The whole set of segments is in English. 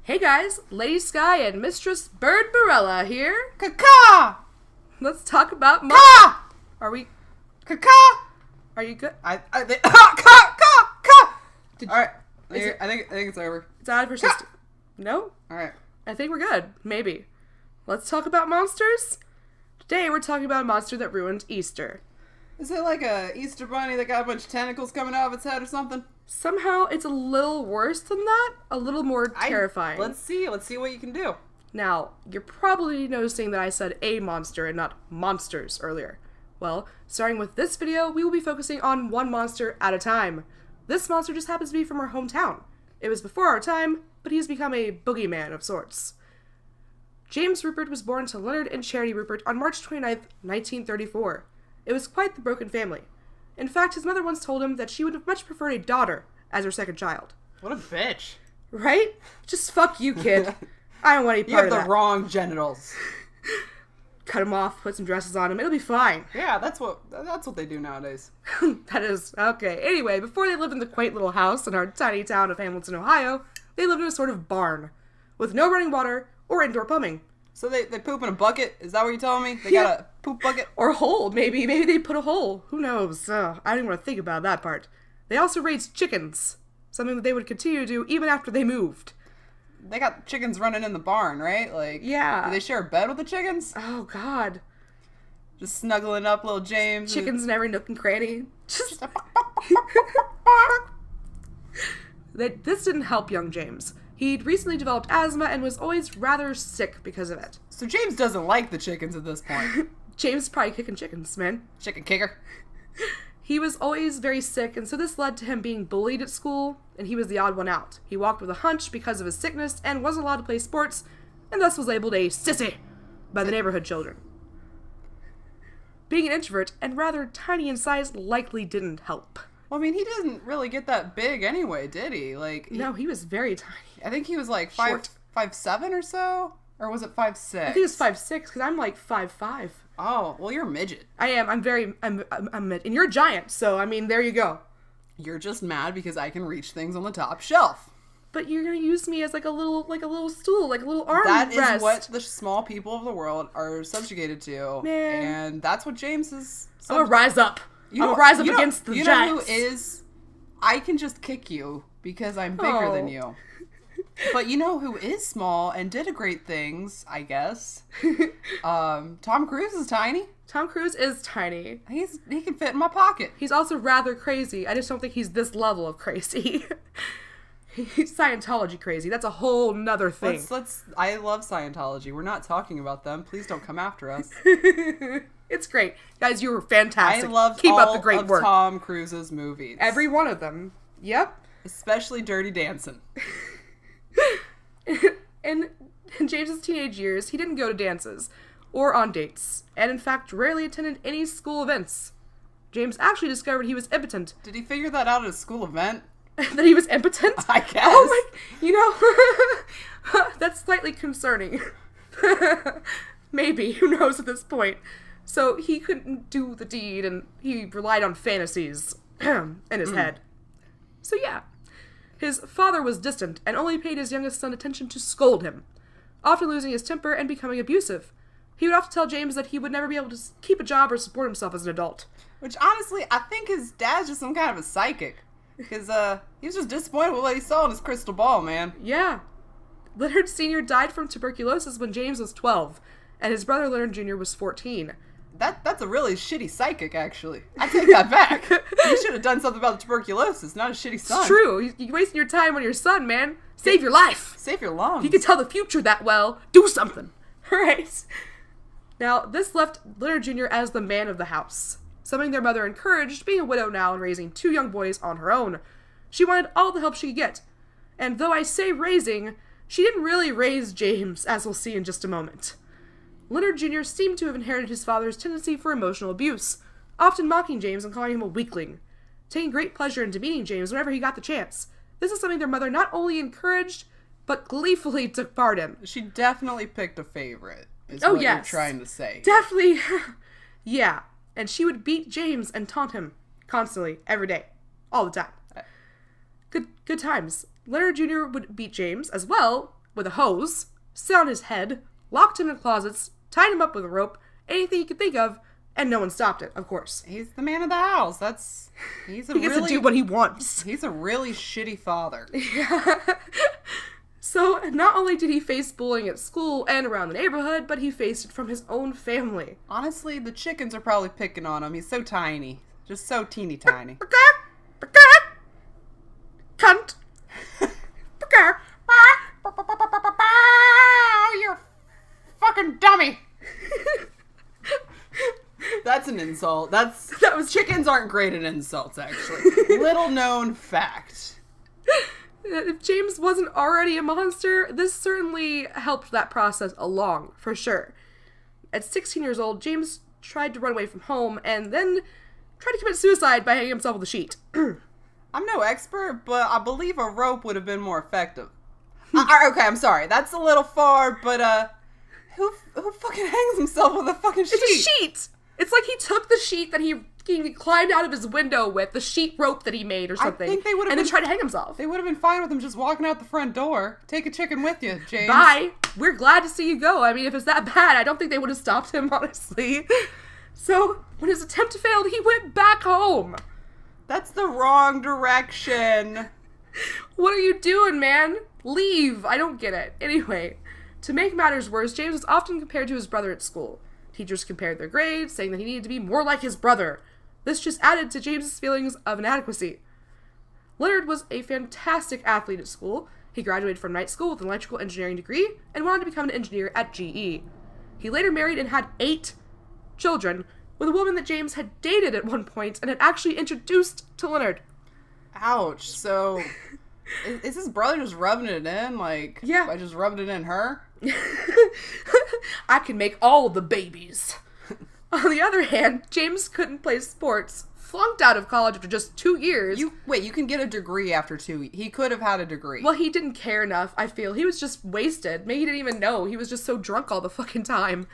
Hey guys, Lady Sky and Mistress Bird Barella here. Caca! Let's talk about Ca! Are we? Caca! Are you good? Ca! Ca! Did All right. Is it- I think it's over. It's out of your system. No, All right. I think we're good. Maybe. Let's talk about monsters. Today we're talking about a monster that ruined Easter. Is it like a Easter bunny that got a bunch of tentacles coming out of its head or something? Somehow it's a little worse than that. A little more terrifying. Let's see what you can do. Now, you're probably noticing that I said a monster and not monsters earlier. Well, starting with this video, we will be focusing on one monster at a time. This monster just happens to be from our hometown. It was before our time, but he's become a boogeyman of sorts. James Rupert was born to Leonard and Charity Rupert on March 29th, 1934. It was quite the broken family. In fact, his mother once told him that she would have much preferred a daughter as her second child. What a bitch. Right? Just fuck you, kid. I don't want any You part have of the that. wrong genitals. Cut him off, put some dresses on him, it'll be fine. Yeah, that's what they do nowadays. That is, okay. Anyway, before they lived in the quaint little house in our tiny town of Hamilton, Ohio, they lived in a sort of barn, with no running water or indoor plumbing. So they poop in a bucket? Is that what you're telling me? They Yeah. got a poop bucket? Or a hole, maybe. Maybe they put a hole. Who knows? I don't even want to think about that part. They also raised chickens, something that they would continue to do even after they moved. They got chickens running in the barn, right? Like, Yeah. do they share a bed with the chickens? Oh, God. Just snuggling up little James. Chickens in every nook and cranny. Just... This didn't help young James. He'd recently developed asthma and was always rather sick because of it. So James doesn't like the chickens at this point. James is probably kicking chickens, man. Chicken kicker. He was always very sick, and so this led to him being bullied at school, and he was the odd one out. He walked with a hunch because of his sickness and wasn't allowed to play sports, and thus was labeled a sissy by the neighborhood children. Being an introvert and rather tiny in size likely didn't help. Well, I mean, he didn't really get that big anyway, did he? Like, No, he was very tiny. I think he was like Short. 5'7" or so, or was it 5'6"? I think it was 5'6", because I'm like 5'5". Oh, well, you're a midget. I am. I'm and you're a giant, so I mean, there you go. You're just mad because I can reach things on the top shelf. But you're gonna use me as like a little stool, like a little arm That rest. is what the small people of the world are subjugated to, Man. and that's what James is. I'm gonna rise up. I'm know- gonna rise up you know- against the you giants. know who is? I can just kick you because I'm bigger than Oh. you. But you know who is small and did great things, I guess? Tom Cruise is tiny. Tom Cruise is tiny. He can fit in my pocket. He's also rather crazy. I just don't think he's this level of crazy. He's Scientology crazy. That's a whole nother thing. I love Scientology. We're not talking about them. Please don't come after us. It's great. Guys, you were fantastic. I love Keep all up the great of work. Tom Cruise's movies. Every one of them. Yep. Especially Dirty Dancing. In James's teenage years, he didn't go to dances or on dates, and in fact rarely attended any school events. James actually discovered he was impotent. Did he figure that out at a school event? That he was impotent? I guess. Oh my, you know, that's slightly concerning. Maybe, who knows at this point. So he couldn't do the deed, and he relied on fantasies in his head. So yeah, his father was distant and only paid his youngest son attention to scold him, often losing his temper and becoming abusive. He would often tell James that he would never be able to keep a job or support himself as an adult. Which honestly, I think his dad's just some kind of a psychic. Because he was just disappointed with what he saw in his crystal ball, man. Yeah. Leonard Sr. died from tuberculosis when James was 12, and his brother Leonard Jr. was 14. That's a really shitty psychic, actually. I take that back. You should have done something about the tuberculosis, not a shitty son. It's true. You're wasting your time on your son, man. Save your life. Save your lungs. If you can tell the future that well, do something. Alright. Now, this left Leonard Jr. as the man of the house, something their mother encouraged, being a widow now and raising two young boys on her own. She wanted all the help she could get. And though I say raising, she didn't really raise James, as we'll see in just a moment. Leonard Jr. seemed to have inherited his father's tendency for emotional abuse, often mocking James and calling him a weakling, taking great pleasure in demeaning James whenever he got the chance. This is something their mother not only encouraged, but gleefully took part in. She definitely picked a favorite, is Oh, what yes. you're trying to say. Definitely. Yeah. And she would beat James and taunt him constantly, every day, all the time. Good times. Leonard Jr. would beat James as well, with a hose, sit on his head, locked him in closets, tied him up with a rope, anything he could think of, and no one stopped it, of course. He's the man of the house. He gets to do what he wants. He's a really shitty father. Yeah. So, not only did he face bullying at school and around the neighborhood, but he faced it from his own family. Honestly, the chickens are probably picking on him. He's so tiny. Just so teeny tiny. Cunt. You're a fucking dummy. That's an insult. Chickens aren't great at insults, actually. Little known fact. If James wasn't already a monster, this certainly helped that process along, for sure. At 16 years old, James tried to run away from home and then tried to commit suicide by hanging himself with a sheet. I'm no expert, but I believe a rope would have been more effective. Okay, I'm sorry. That's a little far, but who fucking hangs himself with a fucking sheet? It's a sheet! It's like he took the sheet that he climbed out of his window with, the sheet rope that he made or something, I think they would have and then tried to hang himself. They would have been fine with him just walking out the front door. Take a chicken with you, James. Bye. We're glad to see you go. I mean, if it's that bad, I don't think they would have stopped him, honestly. So, when his attempt failed, he went back home. That's the wrong direction. What are you doing, man? Leave. I don't get it. Anyway, to make matters worse, James was often compared to his brother at school. Teachers compared their grades, saying that he needed to be more like his brother. This just added to James's feelings of inadequacy. Leonard was a fantastic athlete at school. He graduated from night school with an electrical engineering degree and went on to become an engineer at GE. He later married and had 8 children with a woman that James had dated at one point and had actually introduced to Leonard. Ouch. So, is his brother just rubbing it in? Like, yeah. By just rubbing it in her? I can make all the babies. On the other hand, James couldn't play sports, flunked out of college after just 2 years. You can get a degree after 2. He could have had a degree. Well, he didn't care enough, I feel. He was just wasted. Maybe he didn't even know. He was just so drunk all the fucking time.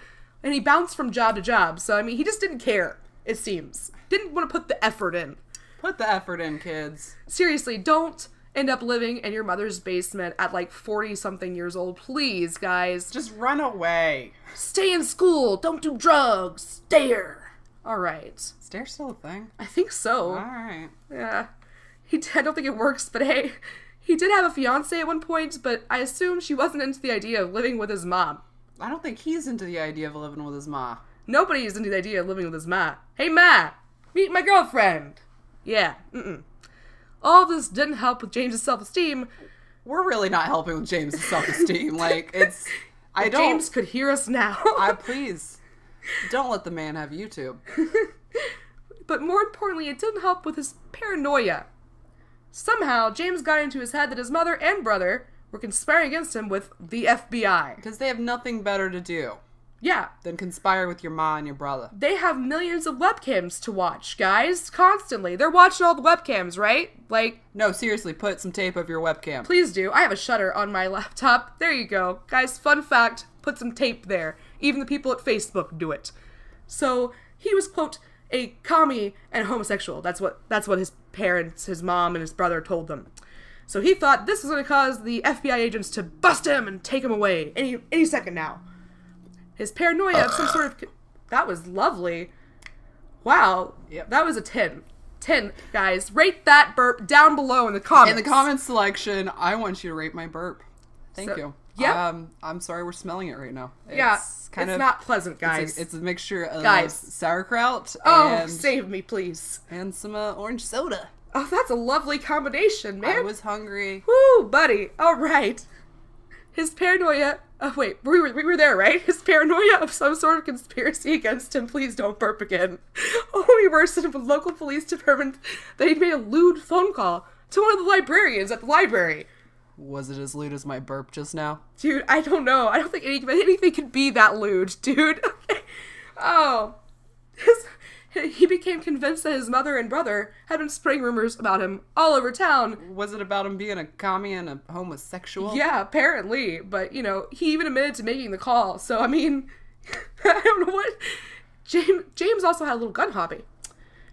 And he bounced from job to job. So, I mean, he just didn't care, it seems. Didn't want to put the effort in. Put the effort in, kids. Seriously, don't end up living in your mother's basement at like 40-something years old. Please, guys. Just run away. Stay in school. Don't do drugs. Stare. All right. Stare still a thing? I think so. All right. Yeah. I don't think it works, but hey, he did have a fiance at one point, but I assume she wasn't into the idea of living with his mom. I don't think he's into the idea of living with his ma. Nobody's into the idea of living with his ma. Hey, ma! Meet my girlfriend! Yeah, All of this didn't help with James's self-esteem. We're really not helping with James's self-esteem. James could hear us now. Please, don't let the man have YouTube. But more importantly, it didn't help with his paranoia. Somehow, James got into his head that his mother and brother were conspiring against him with the FBI. Because they have nothing better to do. Yeah. Than conspire with your ma and your brother. They have millions of webcams to watch, guys. Constantly. They're watching all the webcams, right? No, seriously, put some tape over your webcam. Please do. I have a shutter on my laptop. There you go. Guys, fun fact, put some tape there. Even the people at Facebook do it. So, he was, quote, a commie and homosexual. That's what his parents, his mom, and his brother told them. So he thought this was going to cause the FBI agents to bust him and take him away any second now. His paranoia of some sort of... That was lovely. Wow. Yep. That was a 10. 10, guys. Rate that burp down below in the comments. In the comments selection, I want you to rate my burp. Thank you. Yeah. I'm sorry we're smelling it right now. It's not pleasant, guys. It's a mixture of sauerkraut and... save me, please. And some orange soda. Oh, that's a lovely combination, man. I was hungry. Woo, buddy. All right. His paranoia... Oh, wait. We were there, right? His paranoia of some sort of conspiracy against him. Please don't burp again. Only worsened when local police determined that he'd made a lewd phone call to one of the librarians at the library. Was it as lewd as my burp just now? Dude, I don't know. I don't think anything could be that lewd, dude. Oh. He became convinced that his mother and brother had been spreading rumors about him all over town. Was it about him being a commie and a homosexual? Yeah, apparently. But, he even admitted to making the call. So, I mean, I don't know what... James also had a little gun hobby.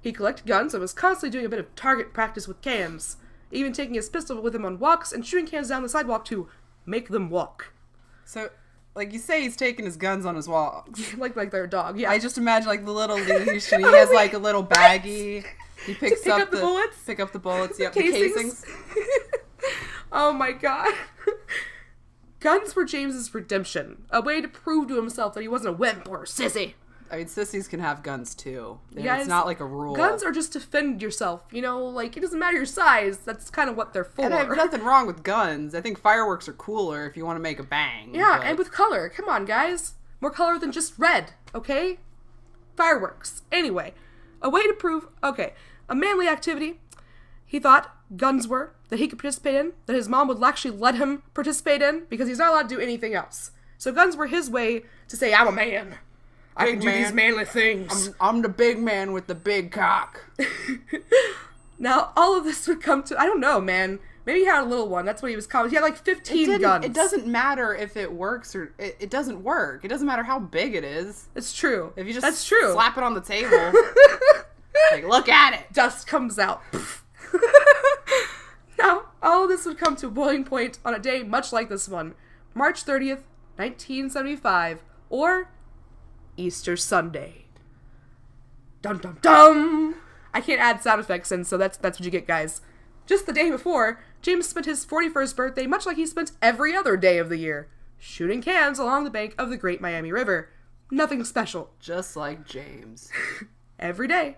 He collected guns and was constantly doing a bit of target practice with cans, even taking his pistol with him on walks and shooting cans down the sidewalk to make them walk. So, like you say, he's taking his guns on his walk. like they're a dog, yeah. I just imagine like the little leash, and he has like a little baggie. He picks pick up up the bullets? Pick up the bullets. Yep, Casings? the casings. Oh my god. Guns were James's redemption, a way to prove to himself that he wasn't a wimp or a sissy. I mean, sissies can have guns too. Guys, It's not like a rule. Guns are just to defend yourself, you know, like, it doesn't matter your size, that's kind of what they're for. And I have nothing wrong with guns. I think fireworks are cooler if you want to make a bang. Yeah, but- and with color. Come on, guys. More color than just red, okay? Fireworks. Anyway, a way to prove, okay, a manly activity he thought guns were, that he could participate in, that his mom would actually let him participate in, because he's not allowed to do anything else. So guns were his way to say, I'm a man. I can do man. these manly things. I'm the big man with the big cock. Now, all of this would come to, I don't know, man. Maybe he had a little one. That's what he was calling. He had like 15 guns. It doesn't matter if it works or it doesn't work. It doesn't matter how big it is. It's true. If you just That's true. slap it on the table, like look at it. Dust comes out. Now, all of this would come to a boiling point on a day much like this one, March 30th, 1975, or Easter Sunday. Dum dum dum! I can't add sound effects in, so that's what you get, guys. Just the day before, James spent his 41st birthday much like he spent every other day of the year, shooting cans along the bank of the Great Miami River. Nothing special. Just like James. Every day.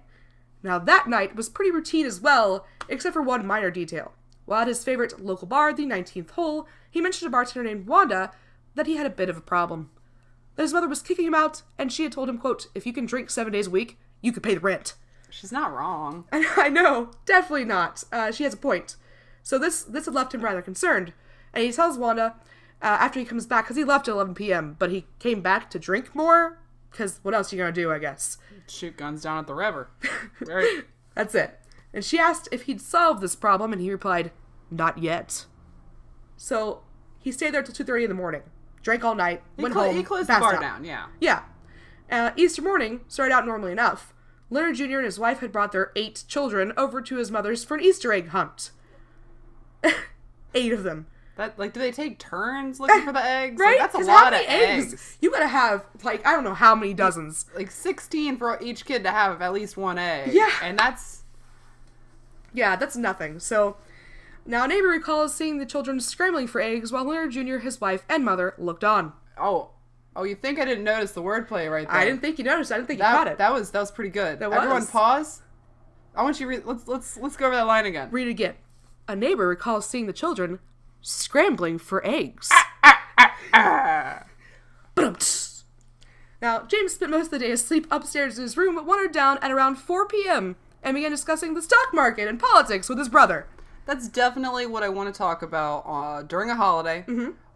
Now that night was pretty routine as well, except for one minor detail. While at his favorite local bar, the 19th Hole, he mentioned to a bartender named Wanda that he had a bit of a problem. That his mother was kicking him out, and she had told him, quote, if you can drink 7 days a week, you could pay the rent. She's not wrong. I know, definitely not. She has a point. So this had left him rather concerned, and he tells Wanda, after he comes back, because he left at 11 p.m., but he came back to drink more, because what else are you going to do, I guess? Shoot guns down at the river. Right. That's it. And she asked if he'd solved this problem, and he replied, not yet. So he stayed there till 2:30 in the morning, drank all night, went home, He closed the passed bar out. down, yeah. Yeah. Easter morning started out normally enough. Leonard Jr. and his wife had brought their 8 children over to his mother's for an Easter egg hunt. 8 of them. That do they take turns looking for the eggs? Right? Like, that's a 'Cause lot how of many eggs. You gotta have, like, I don't know how many dozens. Like 16 for each kid to have at least one egg. Yeah. And that's... Yeah, that's nothing. So, now a neighbor recalls seeing the children scrambling for eggs while Leonard Jr., his wife, and mother looked on. Oh, you think I didn't notice the wordplay right there? I didn't think you noticed. I didn't think you caught it. That was pretty good. That Everyone was. pause. I want you to read... Let's go over that line again. Read it again. A neighbor recalls seeing the children scrambling for eggs. Ba-dum-ts. Now, James spent most of the day asleep upstairs in his room, but wandered down at around 4 p.m. and began discussing the stock market and politics with his brother. That's definitely what I want to talk about during a holiday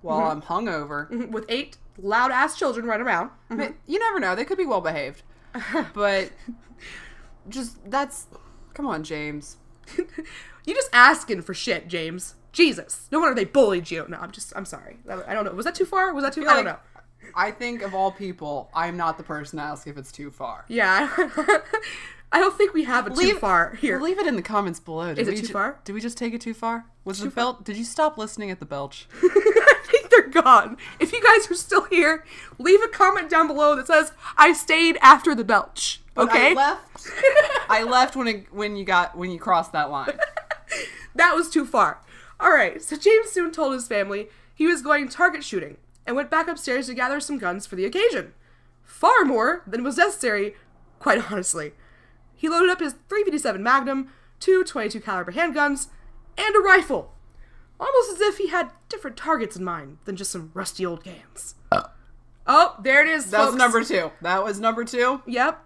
while I'm hungover. With 8 loud-ass children running around. But you never know. They could be well behaved. But come on, James. You just asking for shit, James. Jesus. No wonder they bullied you. No, I'm sorry. I don't know. Was that too far? I don't know. I think of all people, I'm not the person to ask if it's too far. Yeah. I don't think we have it too far here. Leave it in the comments below. Is it too far? Did we just take it too far? Was the belch? Did you stop listening at the belch? I think they're gone. If you guys are still here, leave a comment down below that says, I stayed after the belch. Okay? I left when you crossed that line. That was too far. Alright, so James soon told his family he was going target shooting and went back upstairs to gather some guns for the occasion. Far more than was necessary, quite honestly. He loaded up his .357 Magnum, 2 .22 caliber handguns, and a rifle. Almost as if he had different targets in mind than just some rusty old cans. Oh, there it is, That was folks. number 2. That was number 2. Yep.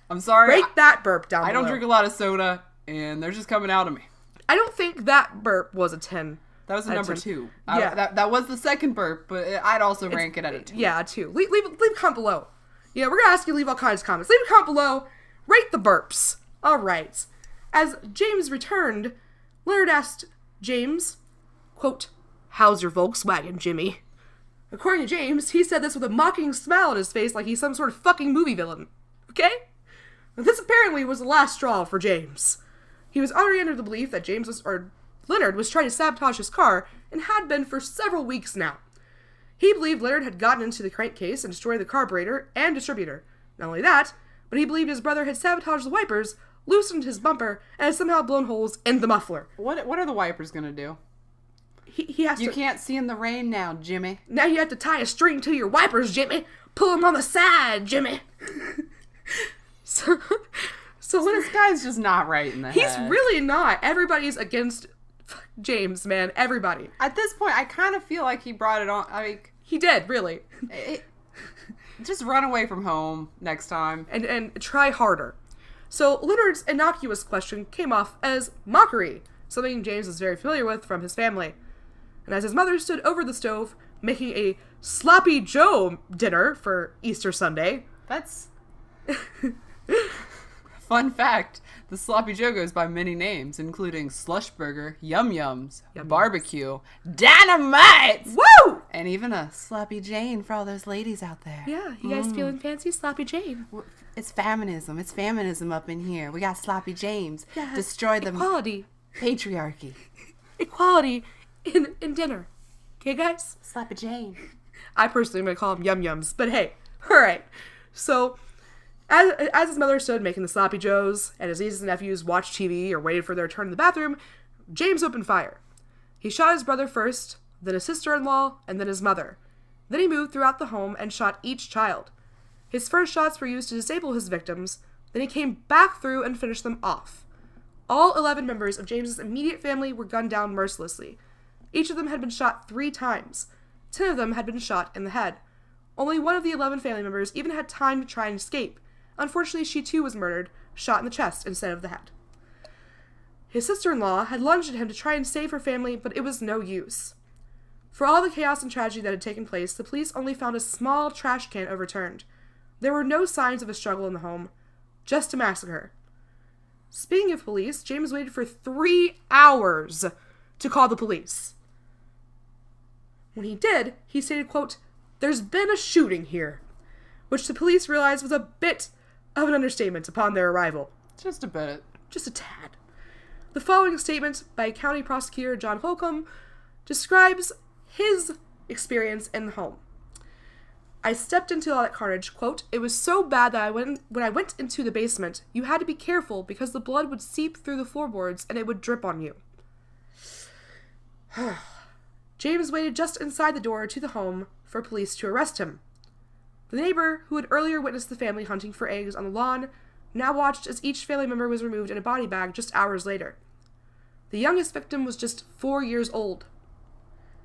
I'm sorry. Rate that burp down below. I don't drink a lot of soda, and they're just coming out of me. I don't think that burp was a 10. That was a number 2. Yeah. That was the second burp, but I'd also rank it at a 2. Yeah, a 2. Leave a comment below. Yeah, we're gonna ask you to leave all kinds of comments. Leave a comment below. Rate the burps. Alright. As James returned, Leonard asked James, quote, how's your Volkswagen, Jimmy? According to James, he said this with a mocking smile on his face like he's some sort of fucking movie villain. Okay? This apparently was the last straw for James. He was already under the belief that James was, or Leonard was trying to sabotage his car and had been for several weeks now. He believed Leonard had gotten into the crankcase and destroyed the carburetor and distributor. Not only that, but he believed his brother had sabotaged the wipers, loosened his bumper, and had somehow blown holes in the muffler. What are the wipers gonna do? He has to... You can't see in the rain now, Jimmy. Now you have to tie a string to your wipers, Jimmy. Pull them on the side, Jimmy. so Leonard... This guy's just not right in the head. He's really not. Everybody's against James, man. Everybody. At this point, I kind of feel like he brought it on. I mean... He did, really. Just run away from home next time. And try harder. So Leonard's innocuous question came off as mockery, something James was very familiar with from his family. And as his mother stood over the stove, making a Sloppy Joe dinner for Easter Sunday... That's... Fun fact, the Sloppy Joe goes by many names, including Slush Burger, Yum Yums, Barbecue, Dynamite! Woo! And even a Sloppy Jane for all those ladies out there. Yeah, you guys feeling fancy? Sloppy Jane. It's feminism. It's feminism up in here. We got Sloppy James. Yeah, Destroy the equality. Patriarchy. Equality in dinner. Okay, guys? Sloppy Jane. I personally am going to call them Yum Yums, but hey. Alright. So... As his mother stood making the sloppy joes, and his nieces and nephews watched TV or waited for their turn in the bathroom, James opened fire. He shot his brother first, then his sister-in-law, and then his mother. Then he moved throughout the home and shot each child. His first shots were used to disable his victims, then he came back through and finished them off. All 11 members of James's immediate family were gunned down mercilessly. Each of them had been shot 3 times. 10 of them had been shot in the head. Only one of the 11 family members even had time to try and escape. Unfortunately, she too was murdered, shot in the chest instead of the head. His sister-in-law had lunged at him to try and save her family, but it was no use. For all the chaos and tragedy that had taken place, the police only found a small trash can overturned. There were no signs of a struggle in the home, just a massacre. Speaking of police, James waited for 3 hours to call the police. When he did, he stated, quote, "There's been a shooting here," which the police realized was a bit of an understatement upon their arrival. Just a bit. Just a tad. The following statement by County Prosecutor John Holcomb describes his experience in the home. "I stepped into all that carnage, quote, it was so bad that when I went into the basement, you had to be careful because the blood would seep through the floorboards and it would drip on you." James waited just inside the door to the home for police to arrest him. The neighbor, who had earlier witnessed the family hunting for eggs on the lawn, now watched as each family member was removed in a body bag just hours later. The youngest victim was just 4 years old.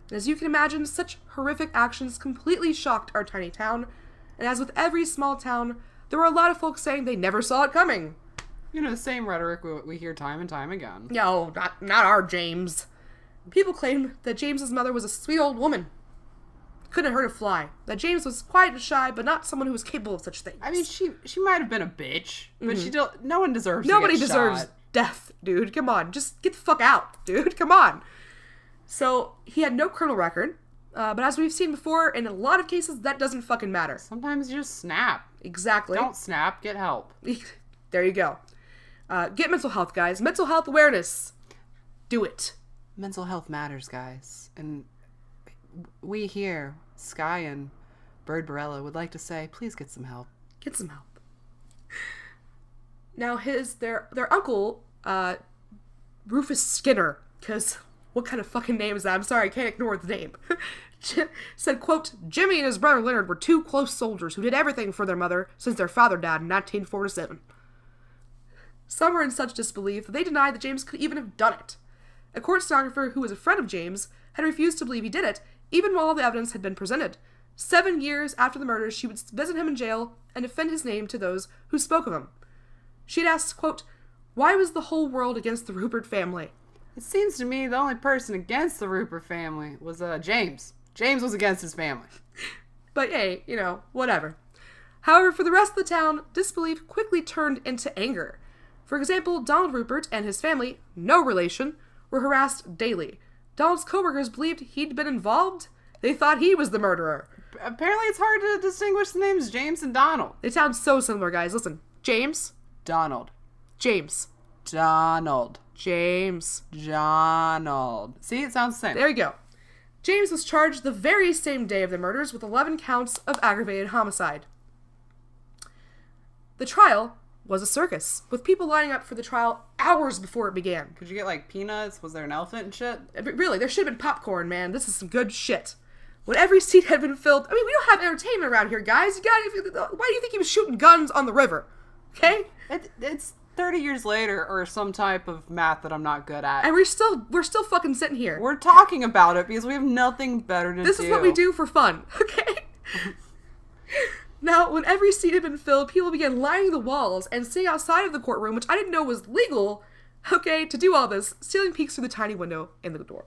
And as you can imagine, such horrific actions completely shocked our tiny town, and as with every small town, there were a lot of folks saying they never saw it coming. You know, the same rhetoric we hear time and time again. No, not our James. People claimed that James's mother was a sweet old woman. Couldn't hurt a fly. That James was quiet and shy, but not someone who was capable of such things. I mean, she might have been a bitch, but she still, no one deserves Nobody to get deserves shot. death, dude. Come on. Just get the fuck out, dude. Come on. So, he had no criminal record, but as we've seen before, in a lot of cases, that doesn't fucking matter. Sometimes you just snap. Exactly. Don't snap, get help. There you go. Get mental health, guys. Mental health awareness. Do it. Mental health matters, guys. And we here, Sky and Bird Barella, would like to say, please get some help. Get some help. Now, their uncle, Rufus Skinner, because what kind of fucking name is that? I'm sorry, I can't ignore the name. Said, quote, "Jimmy and his brother Leonard were 2 close soldiers who did everything for their mother since their father died in 1947. Some were in such disbelief that they denied that James could even have done it. A court stenographer who was a friend of James had refused to believe he did it, even while the evidence had been presented. 7 years after the murders, she would visit him in jail and defend his name to those who spoke of him. She had asked, quote, "Why was the whole world against the Rupert family?" It seems to me the only person against the Rupert family was James. James was against his family. But hey, whatever. However, for the rest of the town, disbelief quickly turned into anger. For example, Donald Rupert and his family, no relation, were harassed daily. Donald's coworkers believed he'd been involved. They thought he was the murderer. Apparently it's hard to distinguish the names James and Donald. They sound so similar, guys. Listen. James. Donald. James. Donald. James. Donald. See, it sounds the same. There you go. James was charged the very same day of the murders with 11 counts of aggravated homicide. The trial was a circus, with people lining up for the trial hours before it began. Could you get, like, peanuts? Was there an elephant and shit? Really, there should have been popcorn, man. This is some good shit. When every seat had been filled... I mean, we don't have entertainment around here, guys. Why do you think he was shooting guns on the river? Okay? It's 30 years later, or some type of math that I'm not good at. And we're still fucking sitting here. We're talking about it because we have nothing better to do. This is what we do for fun, okay? Now, when every seat had been filled, people began lining the walls and sitting outside of the courtroom, which I didn't know was legal, okay, to do all this, stealing peeks through the tiny window in the door.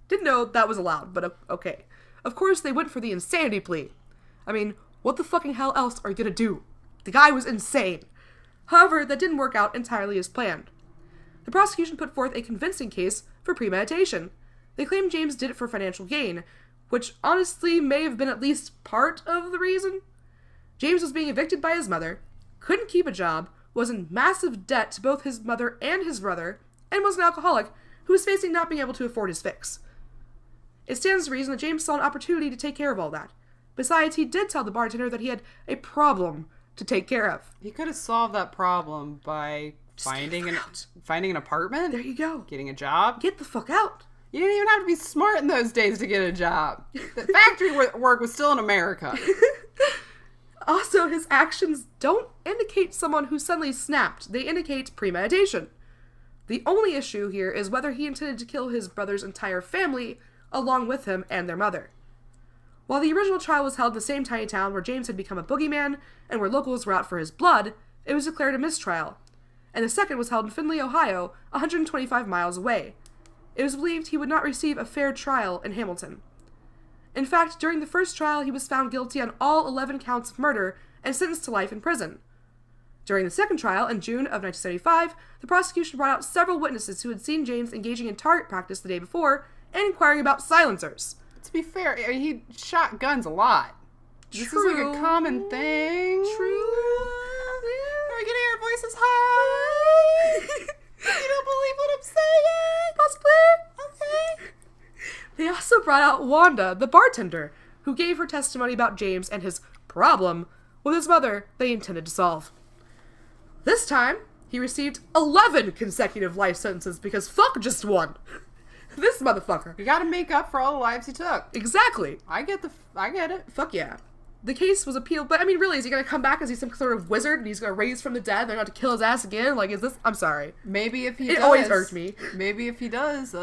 Didn't know that was allowed, but okay. Of course, they went for the insanity plea. I mean, what the fucking hell else are you gonna do? The guy was insane. However, that didn't work out entirely as planned. The prosecution put forth a convincing case for premeditation. They claimed James did it for financial gain, which honestly may have been at least part of the reason. James was being evicted by his mother, couldn't keep a job, was in massive debt to both his mother and his brother, and was an alcoholic who was facing not being able to afford his fix. It stands to reason that James saw an opportunity to take care of all that. Besides, he did tell the bartender that he had a problem to take care of. He could have solved that problem by finding an apartment. There you go. Getting a job. Get the fuck out. You didn't even have to be smart in those days to get a job. The factory work was still in America. Also, his actions don't indicate someone who suddenly snapped. They indicate premeditation. The only issue here is whether he intended to kill his brother's entire family along with him and their mother. While the original trial was held in the same tiny town where James had become a boogeyman and where locals were out for his blood, it was declared a mistrial. And the second was held in Findlay, Ohio, 125 miles away. It was believed he would not receive a fair trial in Hamilton. In fact, during the first trial, he was found guilty on all 11 counts of murder and sentenced to life in prison. During the second trial, in June of 1975, the prosecution brought out several witnesses who had seen James engaging in target practice the day before and inquiring about silencers. To be fair, he shot guns a lot. This is like a common thing. True. Are we getting our voices high? You don't believe what I'm saying? Possibly. Okay. They also brought out Wanda, the bartender, who gave her testimony about James and his problem with his mother they intended to solve. This time, he received 11 consecutive life sentences because fuck just one. This motherfucker. You gotta make up for all the lives he took. Exactly. I get it. Fuck yeah. The case was appealed, but I mean, really, is he gonna come back as he's some sort of wizard and he's gonna raise from the dead? They're gonna have to kill his ass again? Like, is this? I'm sorry. Maybe if he does. It always irked me. Maybe if he does,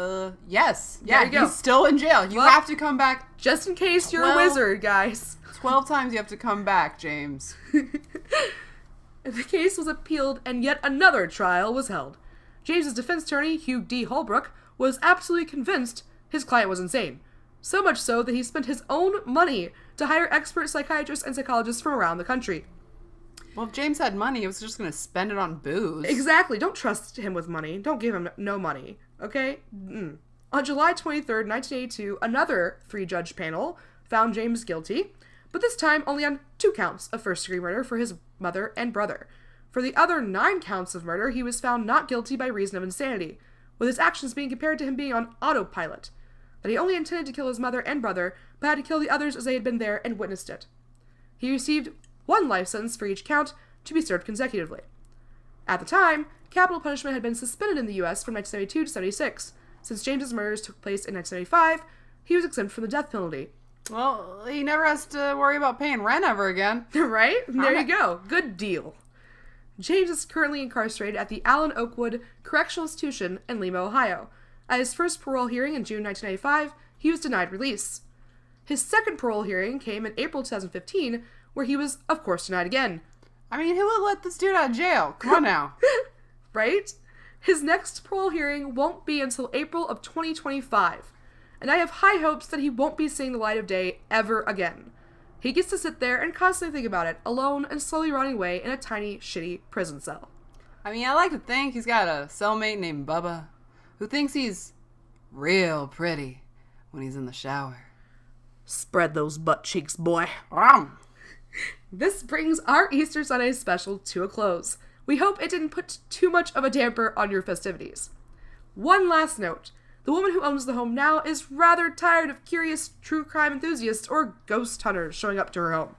yes. There Yeah, you go. he's still in jail. You Well, have to come back. Just in case you're a wizard, guys. 12 times you have to come back, James. The case was appealed and yet another trial was held. James's defense attorney, Hugh D. Holbrook, was absolutely convinced his client was insane. So much so that he spent his own money to hire expert psychiatrists and psychologists from around the country. Well, if James had money, he was just going to spend it on booze. Exactly. Don't trust him with money. Don't give him no money. Okay? On July 23rd, 1982, another three-judge panel found James guilty, but this time only on 2 counts of first-degree murder for his mother and brother. For the other 9 counts of murder, he was found not guilty by reason of insanity, with his actions being compared to him being on autopilot. That he only intended to kill his mother and brother, but had to kill the others as they had been there and witnessed it. He received 1 life sentence for each count to be served consecutively. At the time, capital punishment had been suspended in the U.S. from 1972 to 76. Since James's murders took place in 1975, he was exempt from the death penalty. Well, he never has to worry about paying rent ever again. Right? There you go. Good deal. James is currently incarcerated at the Allen Oakwood Correctional Institution in Lima, Ohio. At his first parole hearing in June 1995, he was denied release. His second parole hearing came in April 2015, where he was, of course, denied again. I mean, who would let this dude out of jail? Come on now. Right? His next parole hearing won't be until April of 2025, and I have high hopes that he won't be seeing the light of day ever again. He gets to sit there and constantly think about it, alone and slowly rotting away in a tiny, shitty prison cell. I mean, I like to think he's got a cellmate named Bubba, who thinks he's real pretty when he's in the shower. Spread those butt cheeks, boy. This brings our Easter Sunday special to a close. We hope it didn't put too much of a damper on your festivities. One last note. The woman who owns the home now is rather tired of curious true crime enthusiasts or ghost hunters showing up to her home.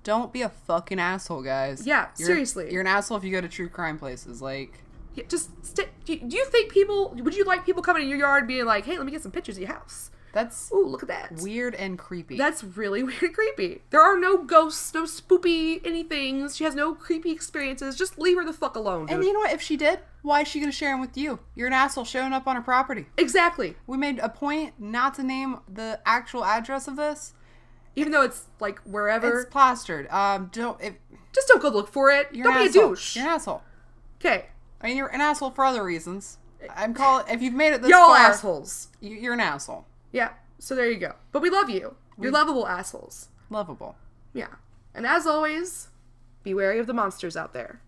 Don't be a fucking asshole, guys. Yeah, seriously. You're an asshole if you go to true crime places. Like, Yeah, just do you think would you like people coming in your yard being like, hey, let me get some pictures of your house? that's Ooh, look at that. weird and creepy. That's really weird and creepy. There are no ghosts, no spoopy anythings. She has no creepy experiences. Just leave her the fuck alone, dude. And you know what? If she did, why is she going to share them with you? You're an asshole showing up on her property. Exactly. We made a point not to name the actual address of this. Even though it's like wherever. It's plastered. Just don't go look for it. You're Don't an be a asshole. douche. You're an asshole. Okay. I mean, you're an asshole for other reasons. If you've made it this Y'all far, assholes. You're an asshole. Yeah. So there you go. But we love you. You're lovable assholes. Lovable. Yeah. And as always, be wary of the monsters out there.